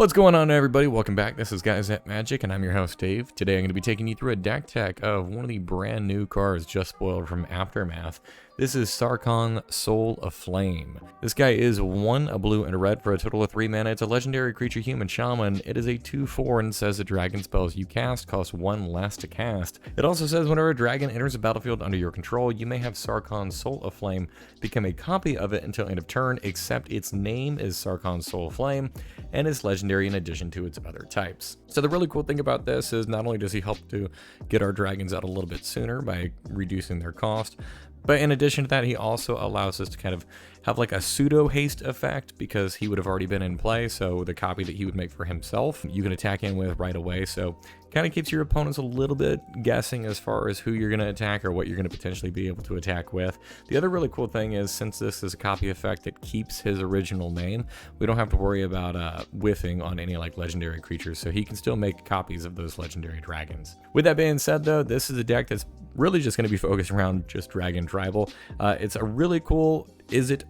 What's going on, everybody? Welcome back. This is Guys at Magic, and I'm your host, Dave. Today I'm going to be taking you through a deck tech of one of the brand new cards just spoiled from Aftermath. This is Sarkhan, Soul Aflame. This guy is 1, a blue and a red for a total of 3 mana. It's a legendary creature human shaman. It is a 2/4 and says the dragon spells you cast cost 1 less to cast. It also says whenever a dragon enters the battlefield under your control, you may have Sarkhan, Soul Aflame become a copy of it until end of turn, except its name is Sarkhan, Soul Aflame, and is legendary in addition to its other types. So the really cool thing about this is not only does he help to get our dragons out a little bit sooner by reducing their cost, but in addition to that, he also allows us to kind of have like a pseudo haste effect because he would have already been in play. So the copy that he would make for himself, you can attack in with right away. So kind of keeps your opponents a little bit guessing as far as who you're going to attack or what you're going to potentially be able to attack with. The other really cool thing is, since this is a copy effect that keeps his original name, we don't have to worry about whiffing on any like legendary creatures. So he can still make copies of those legendary dragons. With that being said, though, this is a deck that's really just going to be focused around just dragon tribal. It's a really cool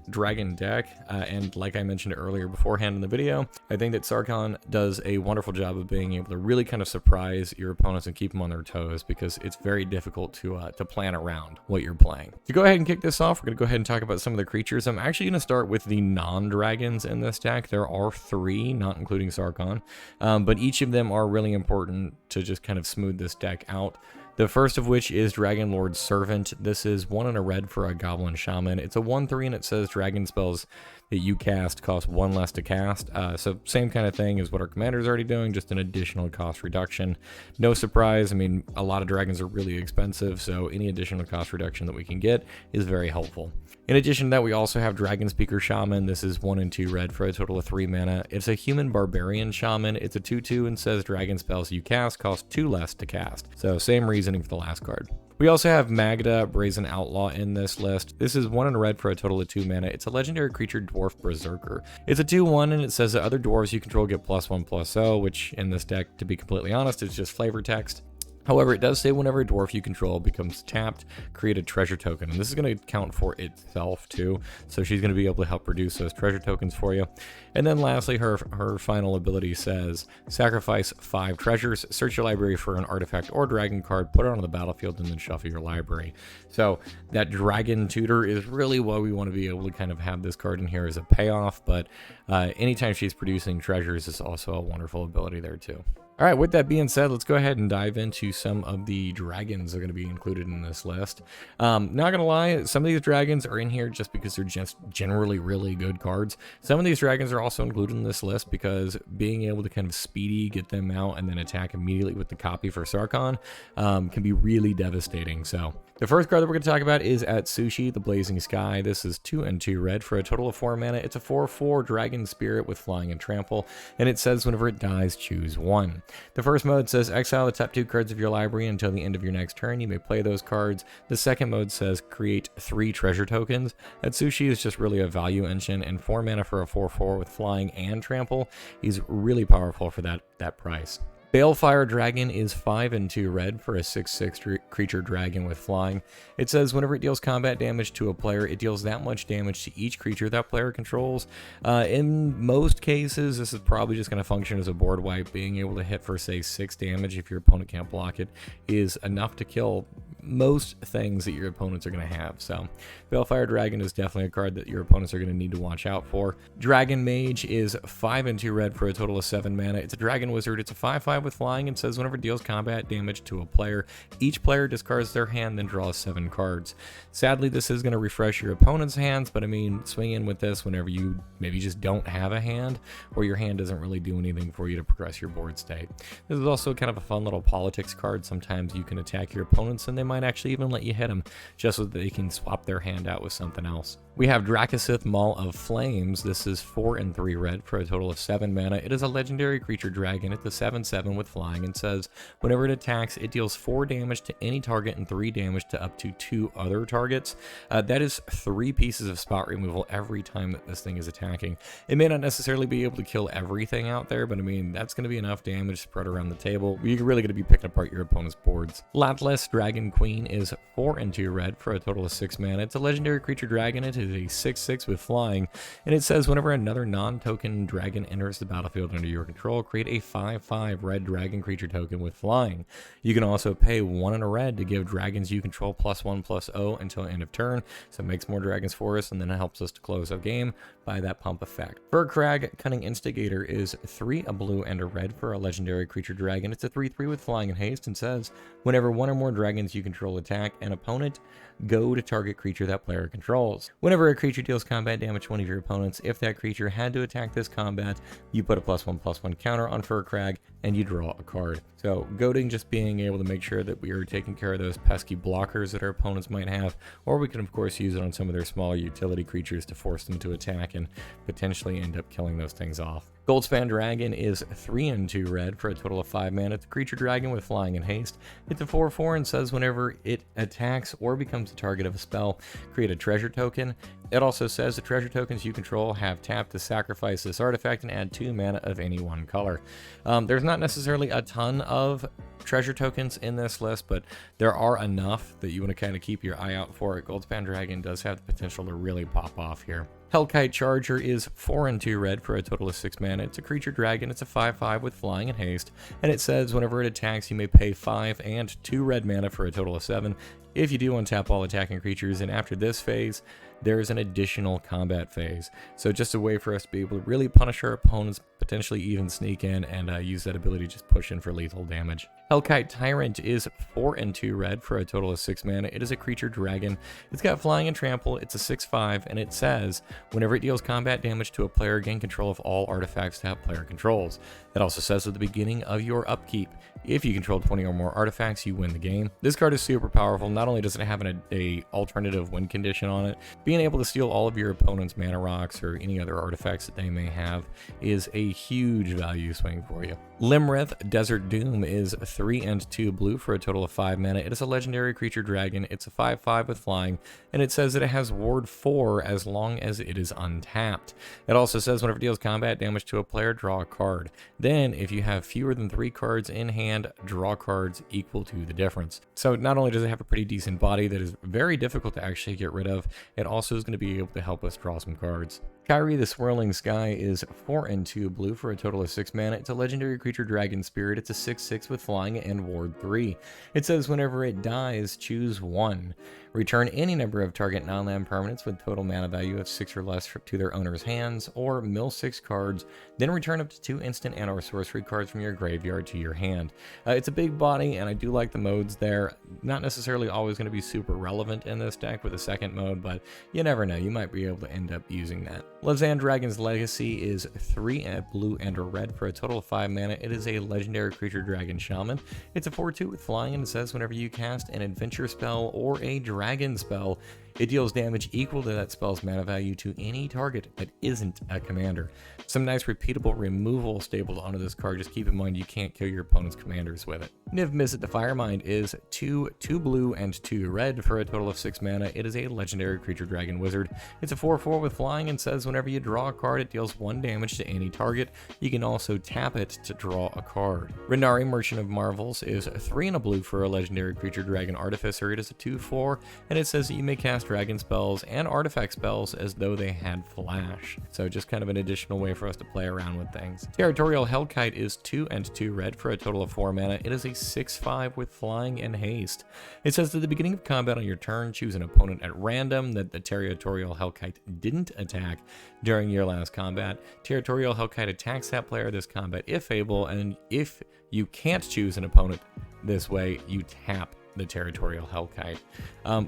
dragon deck, and like I mentioned earlier beforehand in the video, I think that Sarkhan does a wonderful job of being able to really kind of surprise your opponents and keep them on their toes, because it's very difficult to plan around what you're playing. To go ahead and kick this off, we're going to go ahead and talk about some of the creatures. I'm actually going to start with the non-dragons in this deck. There are 3, not including Sarkhan, but each of them are really important to just kind of smooth this deck out. The first of which is Dragon Lord's Servant. This is 1 and a red for a Goblin Shaman. It's a 1/3 and it says dragon spells that you cast cost 1 less to cast. So same kind of thing as what our commander's already doing, just an additional cost reduction. No surprise, I mean, a lot of dragons are really expensive, so any additional cost reduction that we can get is very helpful. In addition to that, we also have Dragon Speaker Shaman. This is 1 and 2 red for a total of 3 mana. It's a human barbarian shaman. It's a 2/2 and says dragon spells you cast cost 2 less to cast. So same reasoning for the last card. We also have Magda, Brazen Outlaw, in this list. This is 1 and a red for a total of 2 mana. It's a legendary creature, Dwarf Berserker. It's a 2/1 and it says that other dwarves you control get +1/+0, which in this deck, to be completely honest, is just flavor text. However, it does say whenever a dwarf you control becomes tapped, create a treasure token. And this is going to count for itself too. So she's going to be able to help produce those treasure tokens for you. And then lastly, her final ability says, sacrifice 5 treasures, search your library for an artifact or dragon card, put it on the battlefield, and then shuffle your library. So that dragon tutor is really why we want to be able to kind of have this card in here as a payoff. But anytime she's producing treasures is also a wonderful ability there too. All right, with that being said, let's go ahead and dive into some of the dragons that are going to be included in this list. Not going to lie, some of these dragons are in here just because they're just generally really good cards. Some of these dragons are also included in this list because being able to kind of speedy get them out and then attack immediately with the copy for Sarkhan can be really devastating. So the first card that we're going to talk about is Atsushi, the Blazing Sky. This is 2 and 2 red for a total of 4 mana. It's a 4/4 dragon spirit with flying and trample, and it says whenever it dies, choose 1. The first mode says exile the top 2 cards of your library until the end of your next turn. You may play those cards. The second mode says create 3 treasure tokens. Atsushi is just really a value engine, and 4 mana for a 4/4 with flying and trample. He's really powerful for that price. Balefire Dragon is 5 and 2 red for a 6/6 creature dragon with flying. It says whenever it deals combat damage to a player, it deals that much damage to each creature that player controls. In most cases, this is probably just going to function as a board wipe. Being able to hit for, say, 6 damage if your opponent can't block it is enough to kill most things that your opponents are going to have. So Balefire Dragon is definitely a card that your opponents are going to need to watch out for. Dragon Mage is 5 and 2 red for a total of 7 mana. It's a dragon wizard. It's a 5/5 with flying, and says whenever it deals combat damage to a player, each player discards their hand, then draws 7 cards. Sadly, this is going to refresh your opponent's hands, but I mean, swing in with this whenever you maybe just don't have a hand, or your hand doesn't really do anything for you to progress your board state. This is also kind of a fun little politics card. Sometimes you can attack your opponents and they might actually even let you hit them just so that they can swap their hand out with something else. We have Drakasith, Maul of Flames. This is 4 and 3 red for a total of 7 mana. It is a legendary creature dragon. It's a 7/7 with flying, and says whenever it attacks, it deals 4 damage to any target and 3 damage to up to 2 other targets. That is 3 pieces of spot removal every time that this thing is attacking. It may not necessarily be able to kill everything out there, but I mean, that's going to be enough damage spread around the table. You're really going to be picking apart your opponent's boards. Latless Dragon Queen Queen is 4 and 2 red for a total of 6 mana. It's a legendary creature dragon. It is a 6/6 with flying, and it says whenever another non-token dragon enters the battlefield under your control, create a 5/5 red dragon creature token with flying. You can also pay 1 and a red to give dragons you control +1/+0 until end of turn, so it makes more dragons for us, and then it helps us to close a game by that pump effect. Furkrag, Cunning Instigator, is 3 a blue and a red for a legendary creature dragon. It's a 3/3 with flying and haste, and says whenever one or more dragons you control attack an opponent, go to target creature that player controls. Whenever a creature deals combat damage to one of your opponents, if that creature had to attack this combat, you put a +1/+1 counter on Furkrag and you draw a card. So goading, just being able to make sure that we are taking care of those pesky blockers that our opponents might have, or we can of course use it on some of their smaller utility creatures to force them to attack and potentially end up killing those things off. Goldspan Dragon is 3 and 2 red for a total of 5 mana. It's a creature dragon with flying and haste. It's a 4/4 and says whenever it attacks or becomes the target of a spell, create a treasure token. It also says the treasure tokens you control have tapped to sacrifice this artifact and add 2 mana of any one color. There's not necessarily a ton of treasure tokens in this list, but there are enough that you want to kind of keep your eye out for it. Goldspan Dragon does have the potential to really pop off here. Hellkite Charger is 4 and 2 red for a total of 6 mana. It's a creature dragon. It's a 5/5 with flying and haste, and it says whenever it attacks, you may pay 5 and 2 red mana for a total of 7. If you do untap all attacking creatures, and after this phase, there is an additional combat phase. So just a way for us to be able to really punish our opponents, potentially even sneak in and use that ability to just push in for lethal damage. Hellkite Tyrant is 4 and 2 red for a total of 6 mana. It is a creature dragon. It's got flying and trample. It's a 6/5, and it says whenever it deals combat damage to a player, gain control of all artifacts that player controls. It also says at the beginning of your upkeep, if you control 20 or more artifacts, you win the game. This card is super powerful. Not only does it have a alternative win condition on it, being able to steal all of your opponent's mana rocks or any other artifacts that they may have is a huge value swing for you. Limrith Desert Doom is 3 and 2 blue for a total of 5 mana. It is a legendary creature dragon. It's a 5/5 with flying, and it says that it has ward 4 as long as it is untapped. It also says whenever it deals combat damage to a player, draw a card. Then, if you have fewer than 3 cards in hand, draw cards equal to the difference. So not only does it have a pretty decent body that is very difficult to actually get rid of, it also is going to be able to help us draw some cards. Kyrie the Swirling Sky is 4 and 2 blue for a total of 6 mana. It's a legendary creature dragon spirit. It's a 6/6 with flying and ward 3. It says whenever it dies, choose 1. Return any number of target non-land permanents with total mana value of 6 or less to their owner's hands, or mill 6 cards, then return up to 2 instant and/or sorcery cards from your graveyard to your hand. It's a big body, and I do like the modes there. Not necessarily always going to be super relevant in this deck with a second mode, but you never know. You might be able to end up using that. Lezan Dragon's Legacy is 3 blue and a red for a total of 5 mana. It is a legendary creature dragon shaman. It's a 4/2 with flying, and it says whenever you cast an adventure spell or a dragon spell, it deals damage equal to that spell's mana value to any target that isn't a commander. Some nice repeatable removal stapled onto this card. Just keep in mind you can't kill your opponent's commanders with it. Niv Mizzet the Firemind is 2 blue and 2 red for a total of 6 mana. It is a legendary creature dragon wizard. It's a 4/4 with flying, and says whenever you draw a card, it deals 1 damage to any target. You can also tap it to draw a card. Renari Merchant of Marvels is 3 and a blue for a legendary creature dragon artificer. It is a 2/4, and it says that you may cast dragon spells and artifact spells as though they had flash. So just kind of an additional way for us to play around with things. Territorial Hellkite is 2 and 2 red for a total of 4 mana. It is a 6/5 with flying and haste. It says at the beginning of combat on your turn, choose an opponent at random that the Territorial Hellkite didn't attack during your last combat. Territorial Hellkite attacks that player this combat if able, and if you can't choose an opponent this way, you tap the Territorial Hellkite.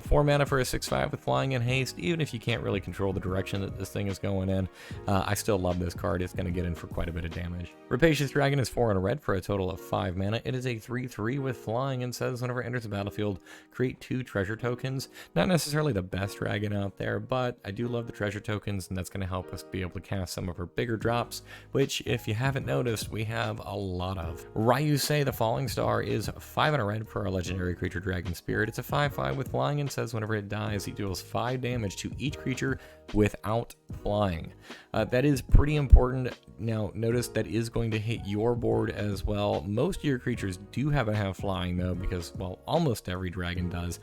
4 mana for a 6/5 with flying and haste. Even if you can't really control the direction that this thing is going in, I still love this card. It's going to get in for quite a bit of damage. Rapacious Dragon is 4 and a red for a total of 5 mana. It is a 3/3 with flying, and says whenever it enters the battlefield, create 2 treasure tokens. Not necessarily the best dragon out there, but I do love the treasure tokens, and that's going to help us be able to cast some of our bigger drops, which, if you haven't noticed, we have a lot of. Ryusei the Falling Star is 5 and a red for a legendary creature creature dragon spirit. It's a 5/5 with flying and says whenever it dies, it deals 5 damage to each creature without flying. That is pretty important. Now, notice that is going to hit your board as well. Most of your creatures do have flying though, because, well, almost every dragon does.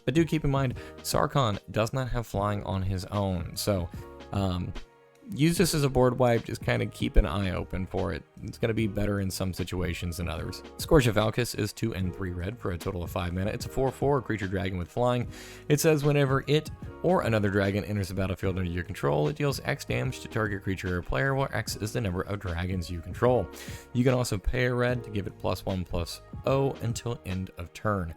But do keep in mind, Sarkhan does not have flying on his own. So, use this as a board wipe, just kind of keep an eye open for it. It's going to be better in some situations than others. Scourge of Valkis is 2 and 3 red for a total of 5 mana. It's a 4/4 creature dragon with flying. It says whenever it or another dragon enters the battlefield under your control, it deals X damage to target creature or player, where X is the number of dragons you control. You can also pay a red to give it +1/+0 until end of turn.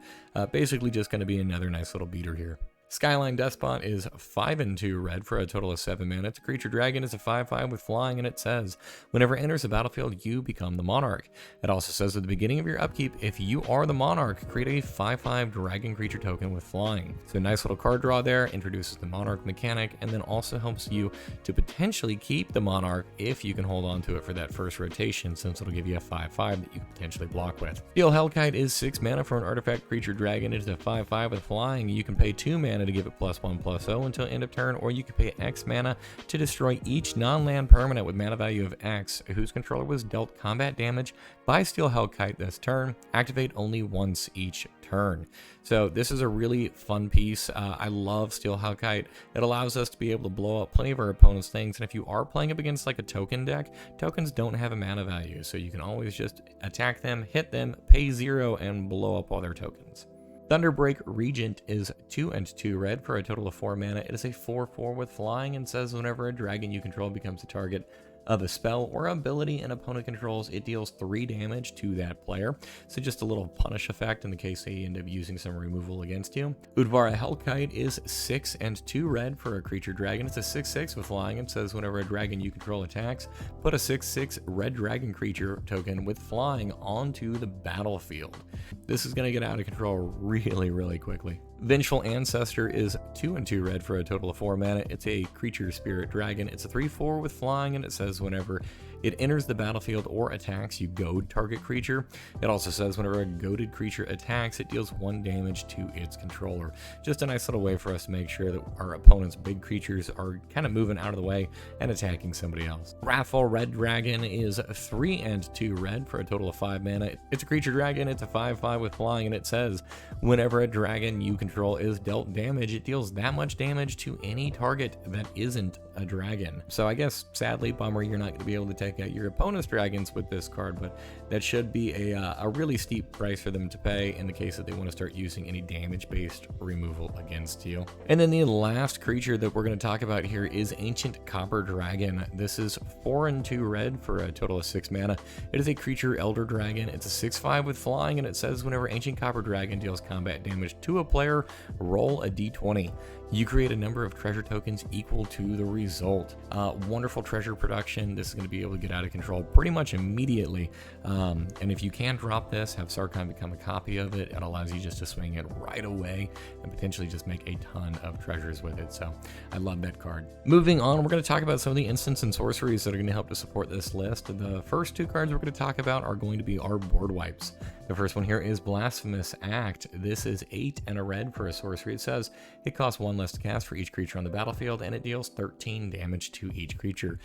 Basically just going to be another nice little beater here. Skyline Despot is 5 and 2 red for a total of 7 mana. It's a creature dragon. It's a 5/5 with flying, and it says whenever it enters the battlefield, you become the monarch. It also says at the beginning of your upkeep, if you are the monarch, create a 5/5 dragon creature token with flying. So nice little card draw there, introduces the monarch mechanic, and then also helps you to potentially keep the monarch if you can hold on to it for that first rotation, since it'll give you a 5/5 that you can potentially block with. Steel Hellkite is 6 mana for an artifact creature dragon. It is a 5/5 with flying. You can pay 2 mana to give it +1/+0 until end of turn, or you can pay X mana to destroy each non-land permanent with mana value of X whose controller was dealt combat damage by Steel Hellkite this turn. Activate only once each turn. So this is a really fun piece. I love Steel Hellkite. It allows us to be able to blow up plenty of our opponent's things, and if you are playing up against like a token deck, tokens don't have a mana value, so you can always just attack them, hit them, pay 0, and blow up all their tokens. Thunderbreak Regent is 2 and 2 red for a total of 4 mana. It is a 4/4 with flying and says whenever a dragon you control becomes a target of a spell or ability an opponent controls, it deals 3 damage to that player. So just a little punish effect in the case they end up using some removal against you. Udvara Hellkite is 6 and 2 red for a creature dragon. It's a 6/6 with flying and says whenever a dragon you control attacks, put a 6/6 red dragon creature token with flying onto the battlefield. This is going to get out of control really quickly. Vengeful Ancestor is 2 and 2 red for a total of 4 mana. It's a creature spirit dragon. It's a 3/4 with flying, and it says whenever it enters the battlefield or attacks, you goad target creature. It also says whenever a goaded creature attacks, it deals 1 damage to its controller. Just a nice little way for us to make sure that our opponent's big creatures are kind of moving out of the way and attacking somebody else. Wrathful Red Dragon is 3 and 2 red for a total of 5 mana. It's a creature dragon. It's a 5/5 with flying, and it says whenever a dragon you control is dealt damage, it deals that much damage to any target that isn't a dragon. So I guess, sadly, bummer, you're not going to be able to take out your opponent's dragons with this card, but that should be a really steep price for them to pay in the case that they want to start using any damage-based removal against you. And then the last creature that we're going to talk about here is Ancient Copper Dragon. This is 4 and 2 red for a total of 6 mana. It is a creature elder dragon. It's a 6/5 with flying, and it says whenever Ancient Copper Dragon deals combat damage to a player, roll a d20. You create a number of treasure tokens equal to the result. Wonderful treasure production. This is going to be able to get out of control pretty much immediately. And if you can drop this, have Sarkhan become a copy of it, it allows you just to swing it right away and potentially just make a ton of treasures with it. So I love that card. Moving on, we're going to talk about some of the instants and sorceries that are going to help to support this list. The first 2 cards we're going to talk about are going to be our board wipes. The first one here is Blasphemous Act. This is 8 and a red for a sorcery. It says it costs 1 less to cast for each creature on the battlefield, and it deals 13 damage to each creature.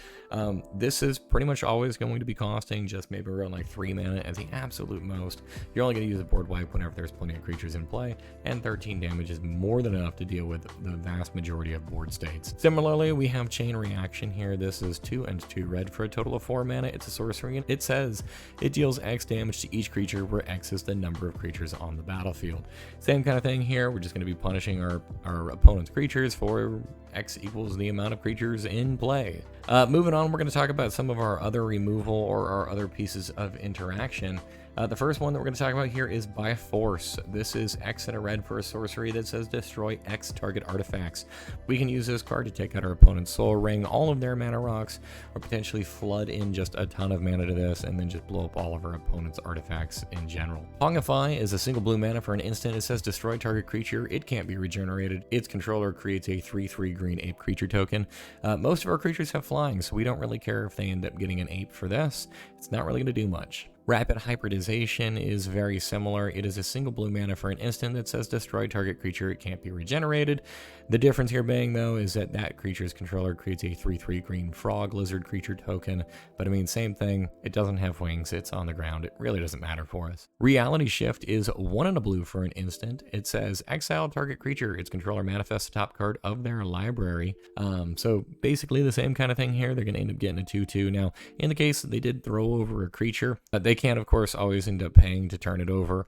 This is pretty much always going to be costing just maybe around like 3 mana at the absolute most. You're only going to use a board wipe whenever there's plenty of creatures in play, and 13 damage is more than enough to deal with the vast majority of board states. Similarly, we have Chain Reaction here. This is 2 and 2 red for a total of 4 mana. It's a sorcery, and it says it deals X damage to each creature where X is the number of creatures on the battlefield. Same kind of thing here. We're just going to be punishing our opponent's creatures for X equals the amount of creatures in play. Moving on, we're going to talk about some of our other removal or our other pieces of interaction. The first one that we're going to talk about here is By Force. This is X and a red for a sorcery that says destroy X target artifacts. We can use this card to take out our opponent's soul ring, all of their mana rocks, or potentially flood in just a ton of mana to this and then just blow up all of our opponent's artifacts in general. Pongify is a single blue mana for an instant. It says destroy target creature. It can't be regenerated. Its controller creates a 3/3 green ape creature token. Most of our creatures have flying, so we don't really care if they end up getting an ape for this. It's not really going to do much. Rapid Hybridization is very similar. It is a single blue mana for an instant that says destroy target creature. It can't be regenerated. The difference here being, though, is that that creature's controller creates a 3/3 green frog lizard creature token. But I mean, same thing. It doesn't have wings. It's on the ground. It really doesn't matter for us. Reality Shift is 1 and a blue for an instant. It says exile target creature. Its controller manifests the top card of their library. So basically the same kind of thing here. They're going to end up getting a 2/2. Now, in the case that they did throw over a creature, they can, of course, always end up paying to turn it over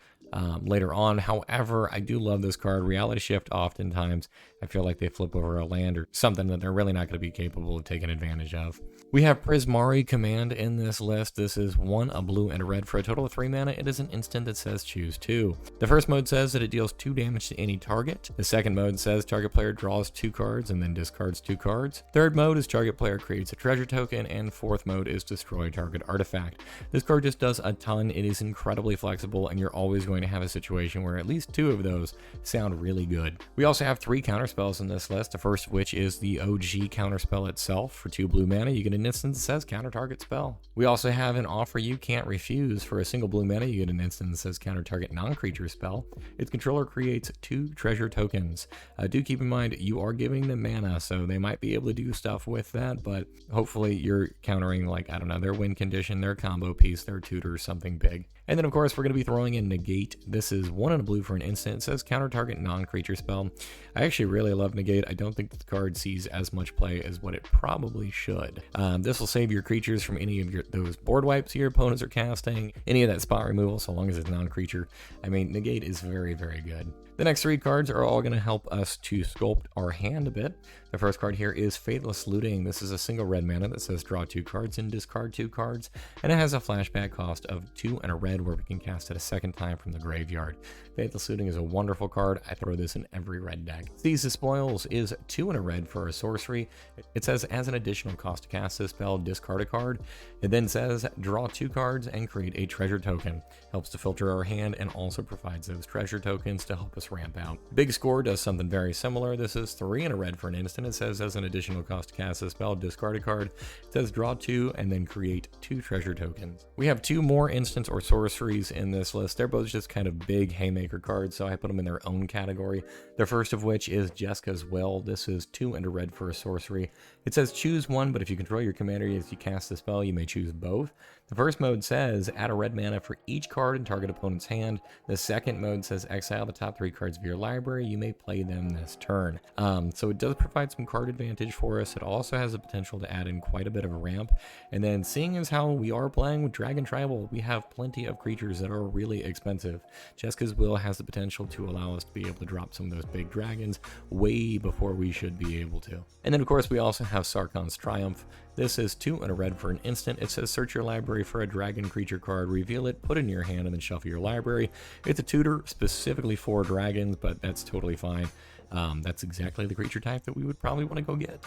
later on. However, I do love this card. Reality Shift, oftentimes, I feel like they flip over a land or something that they're really not going to be capable of taking advantage of. We have Prismari Command in this list. This is 1, a blue, and a red for a total of 3 mana. It is an instant that says choose 2. The first mode says that it deals 2 damage to any target. The second mode says target player draws 2 cards and then discards 2 cards. Third mode is target player creates a treasure token, and fourth mode is destroy target artifact. This card just does a ton. It is incredibly flexible, and you're always going to have a situation where at least 2 of those sound really good. We also have 3 counterspells in this list, the first of which is the OG counterspell itself. For 2 blue mana, you get an instant that says counter target spell. We also have an offer you can't refuse. For a single blue mana, you get an instant that says counter target non-creature spell. Its controller creates 2 treasure tokens. Do keep in mind, you are giving them mana, so they might be able to do stuff with that, but hopefully you're countering, like, I don't know, their win condition, their combo piece, their tutor, something big. And then, of course, we're going to be throwing in Negate. This is 1 and a blue for an instant. It says counter target non-creature spell. I actually really love Negate. I don't think the card sees as much play as what it probably should. This will save your creatures from any of those board wipes your opponents are casting, any of that spot removal, so long as it's non-creature. I mean, Negate is very, very good. The next 3 cards are all going to help us to sculpt our hand a bit. The first card here is Faithless Looting. This is a single red mana that says draw 2 cards and discard 2 cards, and it has a flashback cost of 2 and a red where we can cast it a second time from the graveyard. Faithless Looting is a wonderful card. I throw this in every red deck. Seize the Spoils is 2 and a red for a sorcery. It says as an additional cost to cast this spell, discard a card. It then says draw 2 cards and create a treasure token. Helps to filter our hand and also provides those treasure tokens to help us ramp out. Big Score does something very similar. This is 3 and a red for an instant. It says as an additional cost to cast this spell, discard a card. It says draw 2 and then create 2 treasure tokens. We have 2 more instants or sorceries in this list. They're both just kind of big haymaker cards, so I put them in their own category. The first of which is Jeska's Will. This is 2 and a red for a sorcery. It says choose 1, but if you control your commander as you cast the spell, you may choose both. The first mode says add a red mana for each card in target opponent's hand. The second mode says exile the top 3 cards of your library. You may play them this turn. So it does provide some card advantage for us. It also has the potential to add in quite a bit of a ramp. And then seeing as how we are playing with Dragon Tribal, we have plenty of creatures that are really expensive. Jeska's Will has the potential to allow us to be able to drop some of those big dragons way before we should be able to. And then of course we also have Sarkhan's Triumph. This is 2 and a red for an instant. It says search your library for a dragon creature card, reveal it, put it in your hand, and then shuffle your library. It's a tutor specifically for dragons, but that's totally fine. That's exactly the creature type that we would probably want to go get.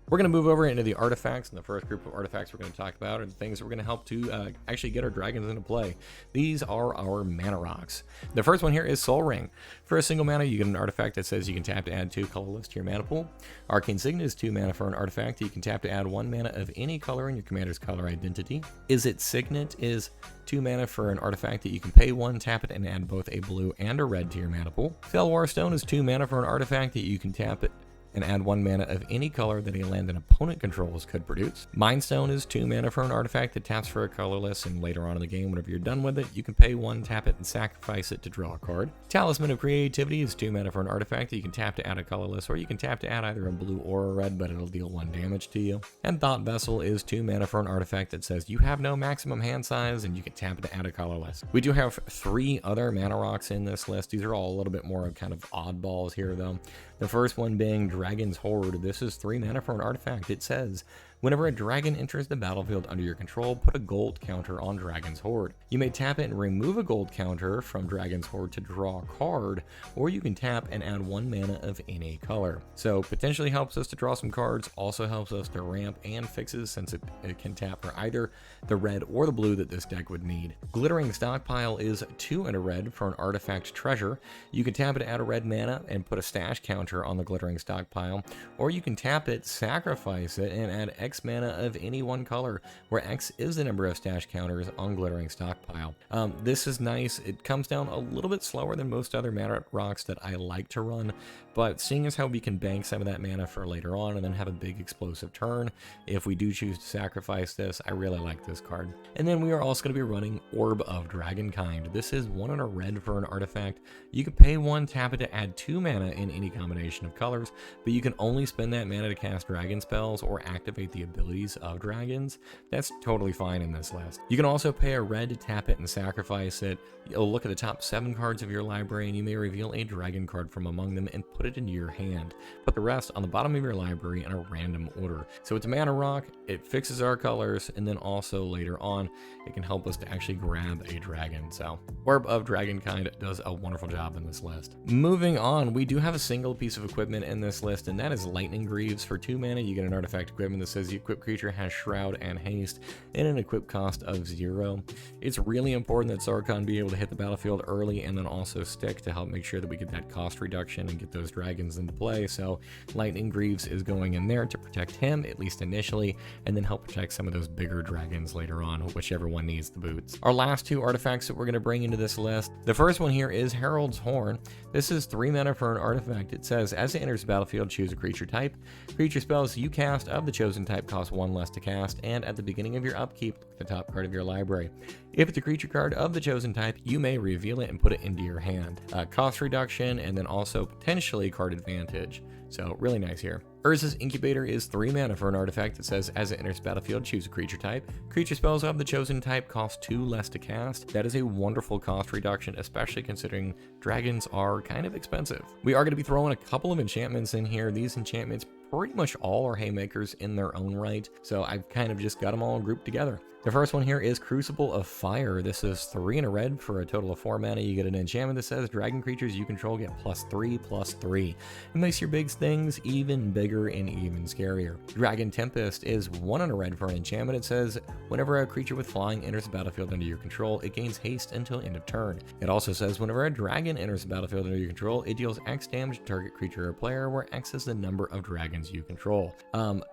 We're going to move over into the artifacts, and the first group of artifacts we're going to talk about are the things that we're going to help to actually get our dragons into play. These are our mana rocks. The first one here is Soul Ring. For a single mana, you get an artifact that says you can tap to add 2 colorless to your mana pool. Arcane Signet is 2 mana for an artifact that you can tap to add 1 mana of any color in your commander's color identity. Is It Signet is 2 mana for an artifact that you can pay 1, tap it, and add both a blue and a red to your mana pool. Felwar Stone is 2 mana for an artifact that you can tap it and add 1 mana of any color that a land an opponent controls could produce. Mind Stone is 2 mana for an artifact that taps for a colorless, and later on in the game, whenever you're done with it, you can pay 1, tap it, and sacrifice it to draw a card. Talisman of Creativity is 2 mana for an artifact that you can tap to add a colorless, or you can tap to add either a blue or a red, but it'll deal 1 damage to you. And Thought Vessel is 2 mana for an artifact that says you have no maximum hand size, and you can tap it to add a colorless. We do have 3 other mana rocks in this list. These are all a little bit more kind of oddballs here, though. The first one being Dragon's Horde. This is 3 mana for an artifact. It says, whenever a dragon enters the battlefield under your control, put a gold counter on Dragon's Horde. You may tap it and remove a gold counter from Dragon's Horde to draw a card, or you can tap and add 1 mana of any color. So potentially helps us to draw some cards, also helps us to ramp and fixes since it can tap for either the red or the blue that this deck would need. Glittering Stockpile is 2 and a red for an artifact treasure. You can tap it to add a red mana and put a stash counter on the Glittering Stockpile, or you can tap it, sacrifice it, and add X mana of any one color, where X is the number of stash counters on Glittering Stockpile. This is nice. It comes down a little bit slower than most other mana rocks that I like to run, but seeing as how we can bank some of that mana for later on and then have a big explosive turn, if we do choose to sacrifice this, I really like this card. And then we are also going to be running Orb of Dragonkind. This is 1 and a red for an artifact. You can pay 1, tap it to add 2 mana in any combination of colors, but you can only spend that mana to cast dragon spells or activate the abilities of dragons. That's totally fine in this list. You can also pay a red to tap it and sacrifice it. You'll look at the top 7 cards of your library and you may reveal a dragon card from among them and put it into your hand. Put the rest on the bottom of your library in a random order. So it's a mana rock, it fixes our colors, and then also later on it can help us to actually grab a dragon. So Orb of Dragonkind does a wonderful job in this list. Moving on, we do have a single piece of equipment in this list, and that is Lightning Greaves. For 2 mana, you get an artifact equipment that says the equipped creature has Shroud and Haste and an equip cost of 0. It's really important that Sarkhan be able to hit the battlefield early and then also stick to help make sure that we get that cost reduction and get those dragons into play. So Lightning Greaves is going in there to protect him, at least initially, and then help protect some of those bigger dragons later on, whichever one needs the boots. Our last 2 artifacts that we're going to bring into this list, the first one here is Herald's Horn. This is 3 mana for an artifact. It says, as it enters the battlefield, choose a creature type. Creature spells you cast of the chosen type cost 1 less to cast, and at the beginning of your upkeep, look at the top card of your library. If it's a creature card of the chosen type, you may reveal it and put it into your hand. Cost reduction, and then also potentially card advantage. So really nice here. Urza's Incubator is 3 mana for an artifact that says, as it enters the battlefield, choose a creature type. Creature spells of the chosen type cost 2 less to cast. That is a wonderful cost reduction, especially considering dragons are kind of expensive. We are going to be throwing a couple of enchantments in here. These enchantments pretty much all are haymakers in their own right, so I've kind of just got them all grouped together. The first one here is Crucible of Fire. This is 3 and a red for a total of 4 mana. You get an enchantment that says dragon creatures you control get +3/+3. It makes your big things even bigger and even scarier. Dragon Tempest is 1 and a red for an enchantment. It says whenever a creature with flying enters the battlefield under your control, it gains haste until end of turn. It also says whenever a dragon enters the battlefield under your control, it deals X damage to target creature or player, where X is the number of dragons you control.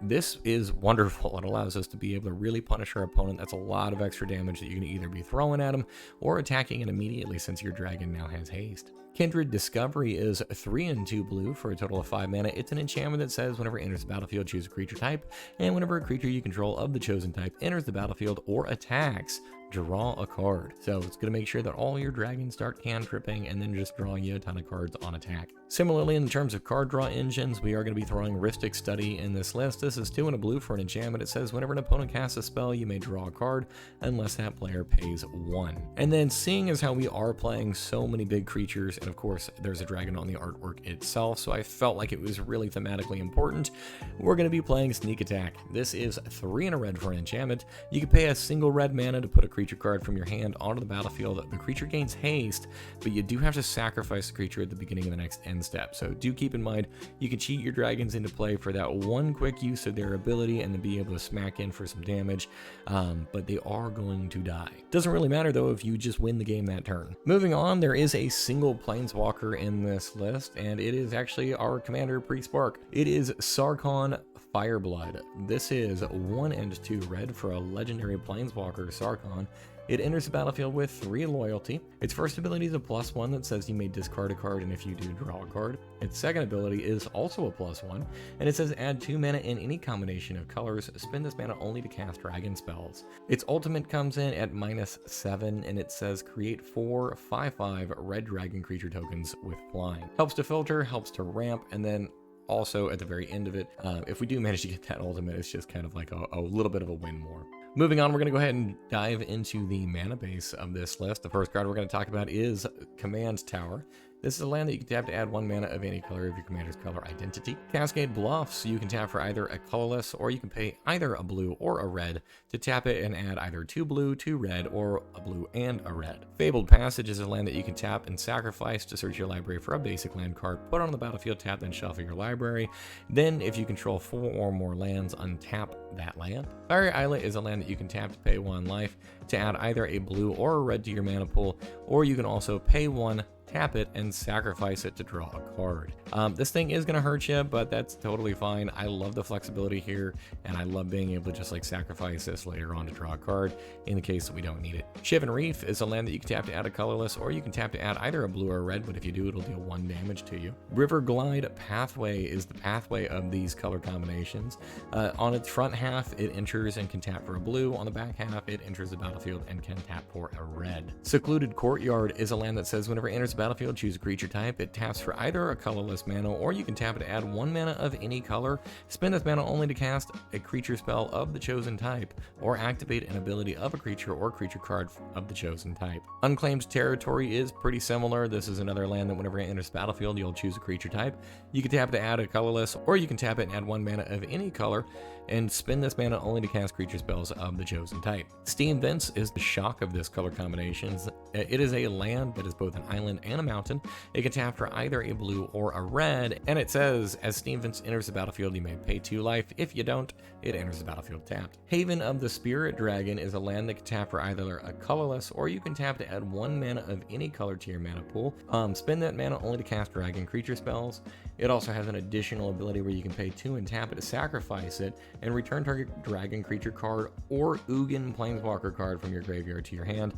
This is wonderful. It allows us to be able to really punish our opponent. That's a lot of extra damage that you can either be throwing at him or attacking it immediately, since your dragon now has haste. Kindred Discovery is 3 and 2 blue for a total of 5 mana. It's an enchantment that says whenever it enters the battlefield, choose a creature type, and whenever a creature you control of the chosen type enters the battlefield or attacks, draw a card. So it's going to make sure that all your dragons start cantripping and then just drawing you a ton of cards on attack. Similarly, in terms of card draw engines, we are going to be throwing Rhystic Study in this list. This is 2 and a blue for an enchantment. It says whenever an opponent casts a spell, you may draw a card unless that player pays 1. And then, seeing as how we are playing so many big creatures, and of course there's a dragon on the artwork itself, so I felt like it was really thematically important, we're going to be playing Sneak Attack. This is 3 and a red for an enchantment. You can pay a single red mana to put a creature card from your hand onto the battlefield. The creature gains haste, but you do have to sacrifice the creature at the beginning of the next end step. So do keep in mind, you can cheat your dragons into play for that one quick use of their ability and then be able to smack in for some damage, but they are going to die. Doesn't really matter though if you just win the game that turn. Moving on, there is a single Planeswalker in this list, and it is actually our commander pre-Spark. It is Sarkhan Fireblood. This is 1 and 2 red for a legendary Planeswalker, Sarkhan. It enters the battlefield with 3 loyalty. Its first ability is a +1 that says you may discard a card, and if you do, draw a card. Its second ability is also a +1, and it says add 2 mana in any combination of colors. Spend this mana only to cast dragon spells. Its ultimate comes in at -7, and it says create 4 5/5 red dragon creature tokens with flying. Helps to filter, helps to ramp, and then also at the very end of it, if we do manage to get that ultimate, it's just kind of like a little bit of a win more. Moving on, we're going to go ahead and dive into the mana base of this list. The first card we're going to talk about is Command Tower. This is a land that you can tap to add 1 mana of any color of your commander's color identity. Cascade Bluffs, you can tap for either a colorless, or you can pay either a blue or a red to tap it and add either 2 blue, 2 red, or a blue and a red. Fabled Passage is a land that you can tap and sacrifice to search your library for a basic land card, put on the battlefield, tap, then shuffle your library. Then, if you control 4 or more lands, untap that land. Fiery Islet is a land that you can tap to pay 1 life to add either a blue or a red to your mana pool, or you can also pay 1, tap it, and sacrifice it to draw a card. This thing is going to hurt you, but that's totally fine. I love the flexibility here, and I love being able to just like sacrifice this later on to draw a card in the case that we don't need it. Shivan Reef is a land that you can tap to add a colorless, or you can tap to add either a blue or a red, but if you do, it'll deal 1 damage to you. River Glide Pathway is the pathway of these color combinations. On its front half, it enters and can tap for a blue. On the back half, it enters the battlefield and can tap for a red. Secluded Courtyard is a land that says whenever it enters the battlefield, choose a creature type. It taps for either a colorless mana, or you can tap it to add 1 mana of any color. Spend this mana only to cast a creature spell of the chosen type, or activate an ability of a creature or creature card of the chosen type. Unclaimed Territory is pretty similar. This is another land that whenever it enters the battlefield, you'll choose a creature type. You can tap it to add a colorless, or you can tap it and add 1 mana of any color, and spend this mana only to cast creature spells of the chosen type. Steam Vents is the shock of this color combinations. It is a land that is both an island and a mountain. It can tap for either a blue or a red, and it says, as Steam Vents enters the battlefield, you may pay 2 life. If you don't, it enters the battlefield tapped. Haven of the Spirit Dragon is a land that can tap for either a colorless, or you can tap to add 1 mana of any color to your mana pool. Spend that mana only to cast dragon creature spells. It also has an additional ability where you can pay 2 and tap it to sacrifice it, and return target dragon creature card or Ugin Planeswalker card from your graveyard to your hand.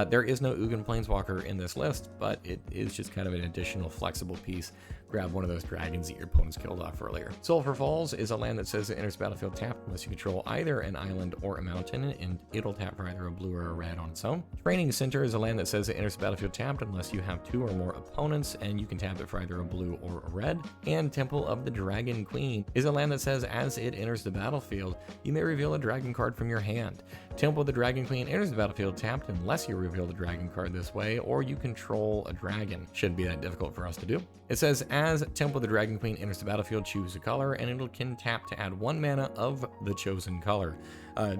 There is no Ugin Planeswalker in this list, but it is just kind of an additional flexible piece. Grab one of those dragons that your opponents killed off earlier. Sulphur Falls is a land that says it enters battlefield tapped unless you control either an island or a mountain, and it'll tap for either a blue or a red on its own. Training Center is a land that says it enters battlefield tapped unless you have 2 or more opponents, and you can tap it for either a blue or a red. And Temple of the Dragon Queen is a land that says as it enters the battlefield, you may reveal a dragon card from your hand. Temple of the Dragon Queen enters the battlefield tapped unless you reveal the dragon card this way, or you control a dragon. Shouldn't be that difficult for us to do. It says as Temple of the Dragon Queen enters the battlefield, choose a color, and it can tap to add 1 mana of the chosen color.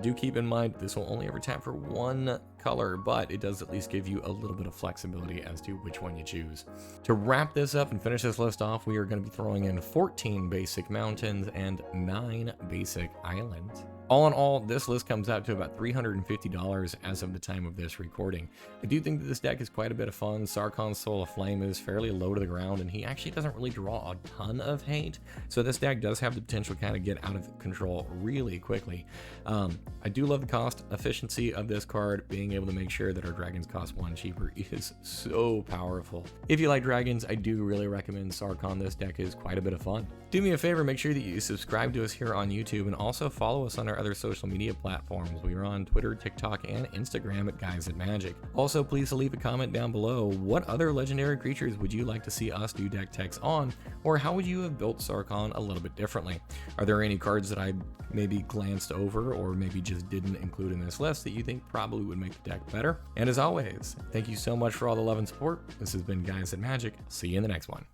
Do keep in mind this will only ever tap for 1 color, but it does at least give you a little bit of flexibility as to which one you choose. To wrap this up and finish this list off, we are going to be throwing in 14 basic mountains and 9 basic islands. All in all, this list comes out to about $350 as of the time of this recording. I do think that this deck is quite a bit of fun. Sarkhan Soul of Flame is fairly low to the ground, and he actually doesn't really draw a ton of hate, so this deck does have the potential to kind of get out of control really quickly. I do love the cost efficiency of this card. Being able to make sure that our dragons cost 1 cheaper is so powerful. If you like dragons, I do really recommend Sarkhan. This deck is quite a bit of fun. Do me a favor, make sure that you subscribe to us here on YouTube, and also follow us on our other social media platforms. We are on Twitter, TikTok, and Instagram at Guys at Magic. Also, please leave a comment down below. What other legendary creatures would you like to see us do deck techs on, or how would you have built Sarkhan a little bit differently? Are there any cards that I maybe glanced over or maybe just didn't include in this list that you think probably would make the deck better? And as always, thank you so much for all the love and support. This has been Guys at Magic. See you in the next one.